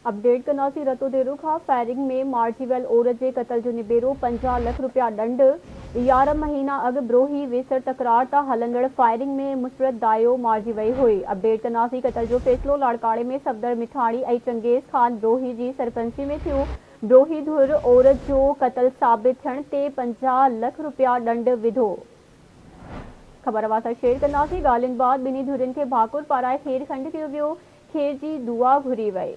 Update कनासी रतो देरो खां firing में मार्जीवेल औरत जे कतल जो निबेरो 50 लाख रुपया दंड 11 महीना अॻु ब्रोही वेसर तकरार तां हलंदड़ फायरिंग में मुस्बत दायो मारिजी वई हुई। अपडेट कनासी कतल जो फ़ैसिलो लाड़काणे में सफ़दर मिठाणी ऐं चंगेज़ खान ब्रोही जी सरपंची में थियो। ब्रोही धुर औरत जो कतल साबित थियण ते 50 लाख रुपया दंड विधो। ख़बर वासा शेयर कंदासीं। ॻाल्हियुनि बाद ॿिन्ही धुरियुनि खे भाकुर पाराए खेर खंड कयो वियो। खेर जी दुआ घुरी वई।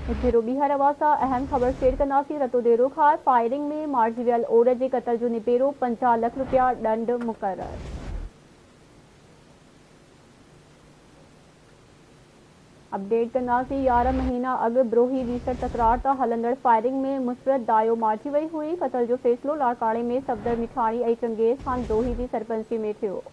ज़ीरो ॿीहर वासा अहम ख़बर शेयर कंदासीं। रतो देरो खां फायरिंग में मारिजी वियल औरत जे कतल जो निबेरो 50 लाख रुपया दंड मुक़रर। अपडेट कंदासीं। 11 महीना अॻु ब्रोही वीसर तकरार तां हलंदड़ फायरिंग में मुस्बत दायो मारिजी वई हुई। कतल जो फ़ैसिलो लाड़काणे में सफ़दर मिठाणी ऐं चंगेज़ खान ब्रोही जी सरपंची में थियो।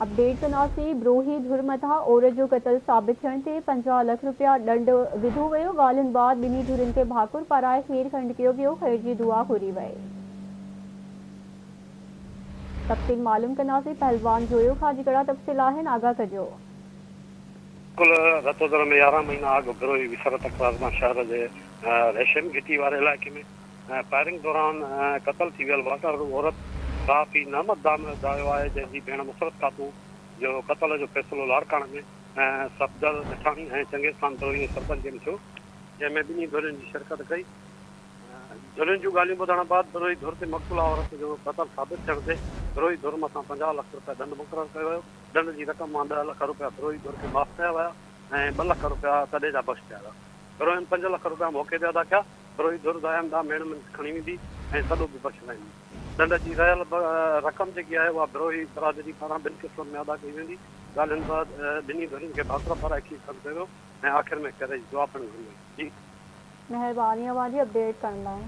अपडेट कंदासीं। ब्रोही धुर मथां औरत जो कतल साबित थियण ते 50 लाख रुपया दंड विधो वियो। ॻाल्हियुनि बाद ॿिन्ही धुरियुनि खे भाकुर पाराए खेर खंड कयो वियो। ख़ैर जी दुआ घुरी वई। तफ़सील मालूम कंदासीं। पहलवान जोयो खां कहिड़ा तफ़सील आहिनि, आगाह कजो। कुल रतोदर में 11 महीना अॻु ब्रोही विसर तकरार शहर जे रेशम गिटी वारे इलाइक़े में फायरिंग दौरान कतल थी वियल वाटर औरत काफ़ी नहमत दायो आहे, जंहिंजी भेण मुसरत खातून जो कतल जो फ़ैसिलो लाड़काणे में सफ़दर मिठाणी ऐं चंगेज़ खान ब्रोही सरपंच में थियो, जंहिंमें ॿिन्ही धुरियुनि जी शिरकत कई। धुरियुनि जूं ॻाल्हियूं ॿुधण बाद ब्रोही धुर ते मक़तूल औरत जो कतल साबित थियण ते ब्रोही धुर मथां 50 लाख रुपया दंड मुक़ररु कयो वियो। दंड जी रक़म मां 10 लाख रुपया ब्रोही धुर खे माफ़ कया विया ऐं 2 लाख रुपया तॾहिं जा बख़्श कया विया। ब्रोहिनि 5 लाख रुपया मौक़े ते अदा कया। ब्रोही धुर दायम ॾांहुं मेण में खणी वेंदी ऐं सॼो बि बख़्शलाईंदी। दंड जी रहियल रक़म जेकी आहे उहा ब्रोही बरादरी पारां 2 क़िस्तनि में अदा कई वेंदी। ॻाल्हियुनि बाद ॿिन्ही धुरियुनि खे भाकुर पाराए खीर खंड कयो वियो ऐं आख़िर में करे दुआ पिणु घुरी वई। जी महिरबानी अवां जी अपडेट करण लाइ।